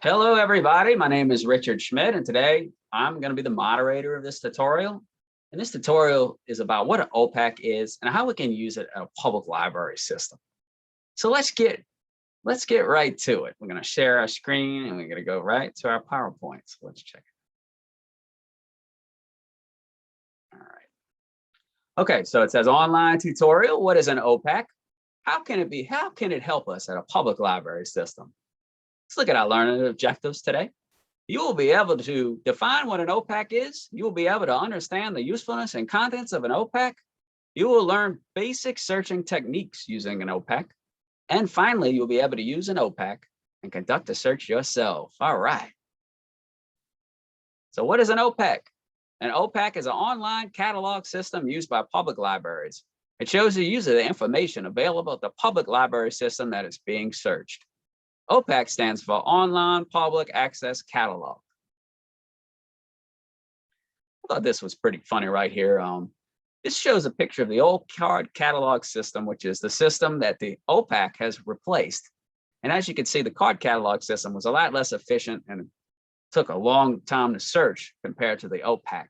Hello, everybody. My name is Richard Schmidt, and today I'm going to be the moderator of this tutorial. And this tutorial is about what an OPAC is and how we can use it in a public library system. So let's get right to it. We're going to share our screen and we're going to go right to our PowerPoint. So let's check it. All right. Okay, so it says online tutorial. What is an OPAC? How can it help us at a public library system? Let's look at our learning objectives today. You will be able to define what an OPAC is. You will be able to understand the usefulness and contents of an OPAC. You will learn basic searching techniques using an OPAC. And finally, you'll be able to use an OPAC and conduct a search yourself. All right. So what is an OPAC? An OPAC is an online catalog system used by public libraries. It shows the user the information available at the public library system that is being searched. OPAC stands for Online Public Access Catalog. I thought this was pretty funny right here. This shows a picture of the old card catalog system, which is the system that the OPAC has replaced. And as you can see, the card catalog system was a lot less efficient and took a long time to search compared to the OPAC.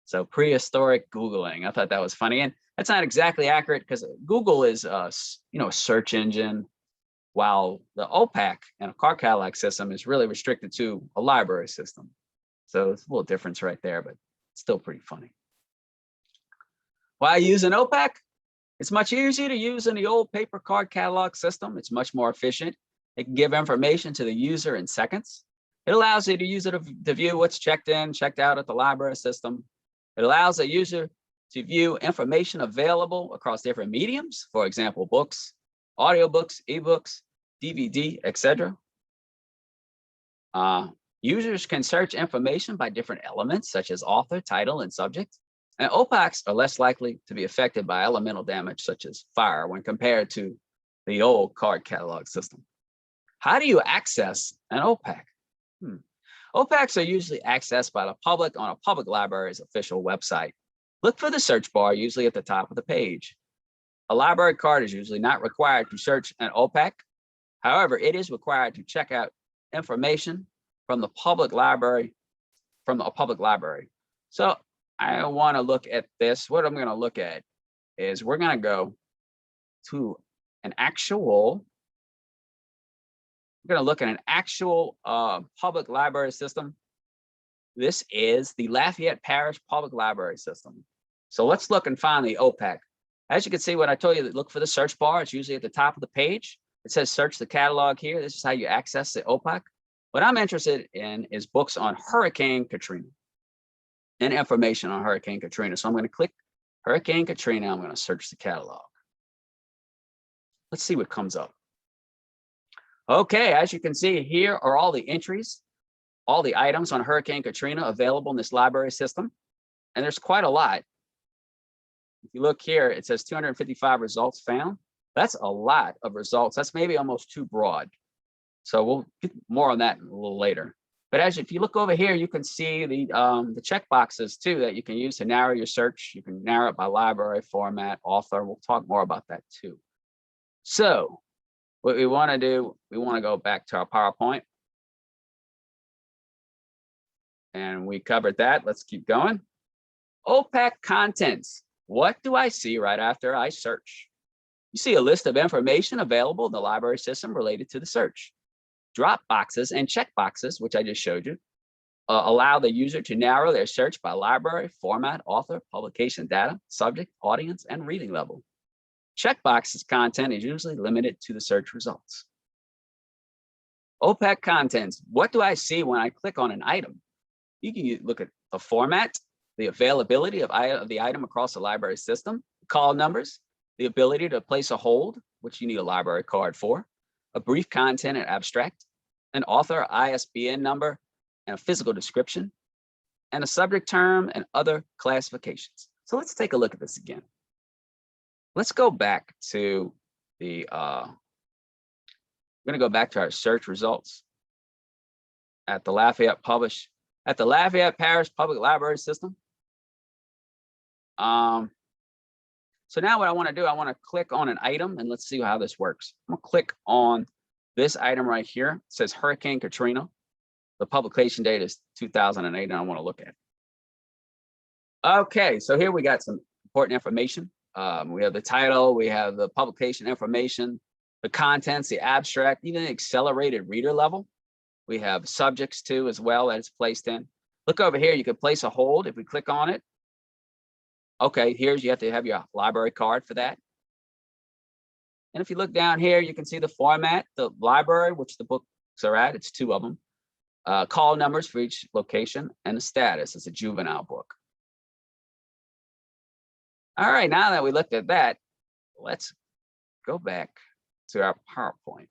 So prehistoric Googling. I thought that was funny. And that's not exactly accurate because Google is a search engine, while the OPAC and a card catalog system is really restricted to a library system. So it's a little difference right there, but it's still pretty funny. Why use an OPAC? It's much easier to use than the old paper card catalog system. It's much more efficient. It can give information to the user in seconds. It allows you to use it to view what's checked in, checked out at the library system. It allows the user to view information available across different mediums, for example, books, audiobooks, ebooks, DVD, etc. Users can search information by different elements such as author, title, and subject. And OPACs are less likely to be affected by elemental damage such as fire when compared to the old card catalog system. How do you access an OPAC? OPACs are usually accessed by the public on a public library's official website. Look for the search bar, usually at the top of the page. A library card is usually not required to search an OPAC. However, it is required to check out information from the public library, So I want to look at this. What I'm going to look at is we're going to go to an actual, we're going to look at an actual public library system. This is the Lafayette Parish Public Library System. So let's look and find the OPAC. As you can see, when I told you to look for the search bar, it's usually at the top of the page. It says search the catalog here. This is how you access the OPAC. What I'm interested in is books on Hurricane Katrina and information on Hurricane Katrina. So I'm going to click Hurricane Katrina. I'm going to search the catalog. Let's see what comes up. Okay, as you can see, here are all the entries, all the items on Hurricane Katrina available in this library system. And there's quite a lot. If you look here, it says 255 results found. That's a lot of results. That's maybe almost too broad. So we'll get more on that a little later. But if you look over here, you can see the check boxes too that you can use to narrow your search. You can narrow it by library, format, author. We'll talk more about that too. So what we want to do, we want to go back to our PowerPoint. And we covered that. Let's keep going. OPAC contents. What do I see right after I search? You see a list of information available in the library system related to the search. Drop boxes and check boxes, which I just showed you, allow the user to narrow their search by library, format, author, publication data, subject, audience, and reading level. Checkboxes content is usually limited to the search results. OPAC contents. What do I see when I click on an item? You can look at the format, the availability of the item across the library system, call numbers, the ability to place a hold, which you need a library card for, a brief content and abstract, an author ISBN number, and a physical description, and a subject term and other classifications. So let's take a look at this again. Let's go back to the, we're gonna go back to our search results at the Lafayette Parish Public Library System. So now what I want to do, I want to click on an item and let's see how this works. I'm going to click on This item right here says Hurricane Katrina. The publication date is 2008, and I want to look at it. Okay, so here we got some important information. We have the title, we have the publication information, the contents, the abstract, even the accelerated reader level. We have subjects too as well that it's placed in. Look over here, you can place a hold if we click on it. Okay, here's, you have to have your library card for that. And if you look down here, you can see the format, the library, which the books are at, it's 2 of them. Call numbers for each location, and the status. It's a juvenile book. All right, now that we looked at that, let's go back to our PowerPoint.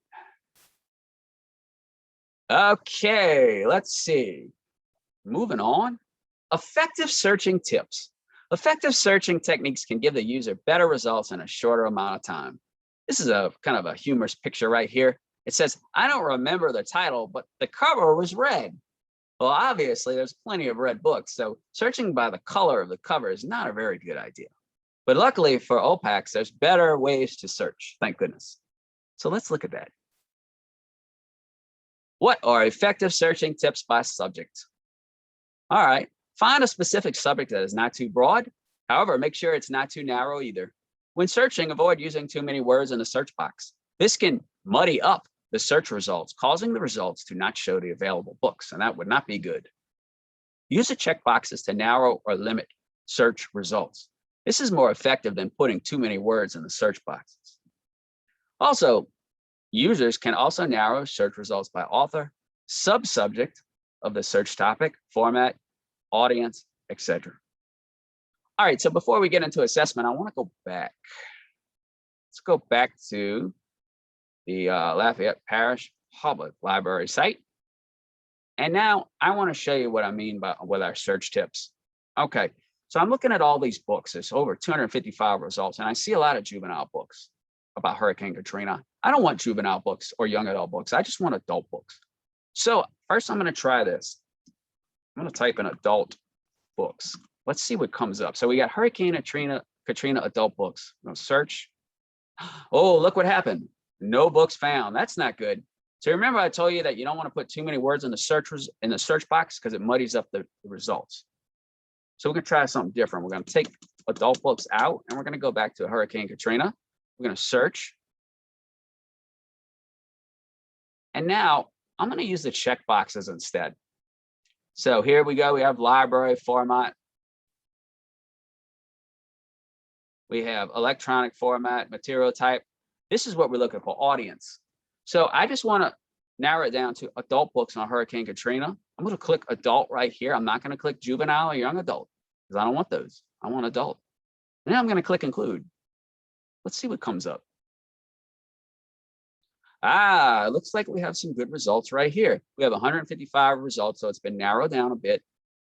Okay, let's see. Moving on. Effective searching tips. Effective searching techniques can give the user better results in a shorter amount of time. This is a kind of a humorous picture right here. It says, I don't remember the title, but the cover was red. Well, obviously, there's plenty of red books, so searching by the color of the cover is not a very good idea. But luckily for OPACs, there's better ways to search, thank goodness. So let's look at that. What are effective searching tips by subject? All right, find a specific subject that is not too broad. However, make sure it's not too narrow either. When searching, avoid using too many words in the search box. This can muddy up the search results, causing the results to not show the available books, and that would not be good. Use the checkboxes to narrow or limit search results. This is more effective than putting too many words in the search boxes. Also, users can also narrow search results by author, subsubject of the search topic, format, audience, etc. All right, so before we get into assessment, I want to go back. Let's go back to the Lafayette Parish Public Library site. And now I want to show you what I mean with our search tips. Okay, so I'm looking at all these books. There's over 255 results, and I see a lot of juvenile books about Hurricane Katrina. I don't want juvenile books or young adult books. I just want adult books. So first I'm going to try this. I'm going to type in adult books. Let's see what comes up. So we got Hurricane Katrina adult books. I'm going to search. Oh, look what happened. No books found. That's not good. So remember I told you that you don't want to put too many words in the search box because it muddies up the results. So we're going to try something different. We're going to take adult books out, and we're going to go back to Hurricane Katrina. We're going to search. And now I'm going to use the check boxes instead. So here we go. We have library format. We have electronic format, material type. This is what we're looking for, audience. So I just want to narrow it down to adult books on Hurricane Katrina. I'm going to click adult right here. I'm not going to click juvenile or young adult because I don't want those. I want adult. And then I'm going to click include. Let's see what comes up. It looks like we have some good results right here. We have 155 results, so it's been narrowed down a bit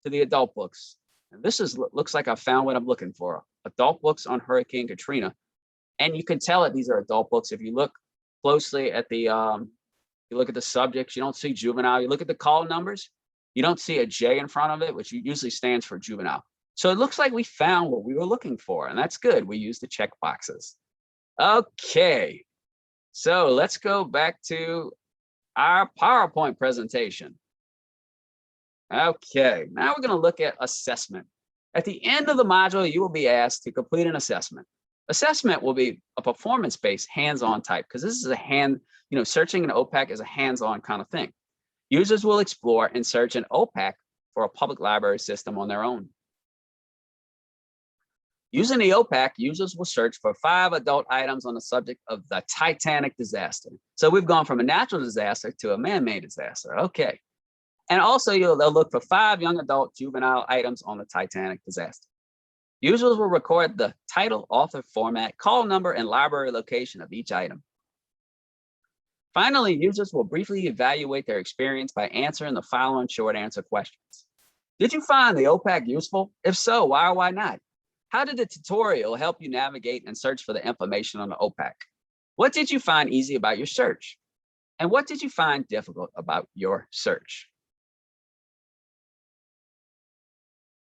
to the adult books. And this looks like I found what I'm looking for. Adult books on Hurricane Katrina. And you can tell that these are adult books. If you look closely at the, you look at the subjects, you don't see juvenile. You look at the call numbers, you don't see a J in front of it, which usually stands for juvenile. So it looks like we found what we were looking for, and that's good. We used the check boxes. Okay, so let's go back to our PowerPoint presentation. Okay, now we're going to look at assessment. At the end of the module, you will be asked to complete an assessment. Assessment will be a performance-based, hands-on type, because this is a searching an OPAC is a hands-on kind of thing. Users will explore and search an OPAC for a public library system on their own. Using the OPAC, users will search for 5 adult items on the subject of the Titanic disaster. So we've gone from a natural disaster to a man-made disaster. Okay. And also they'll look for 5 young adult juvenile items on the Titanic disaster. Users will record the title, author, format, call number, and library location of each item. Finally, users will briefly evaluate their experience by answering the following short answer questions. Did you find the OPAC useful? If so, why or why not? How did the tutorial help you navigate and search for the information on the OPAC? What did you find easy about your search? And what did you find difficult about your search?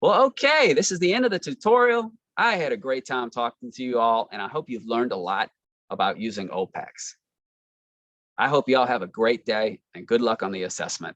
Well, okay, this is the end of the tutorial. I had a great time talking to you all, and I hope you've learned a lot about using OPACs. I hope you all have a great day and good luck on the assessment.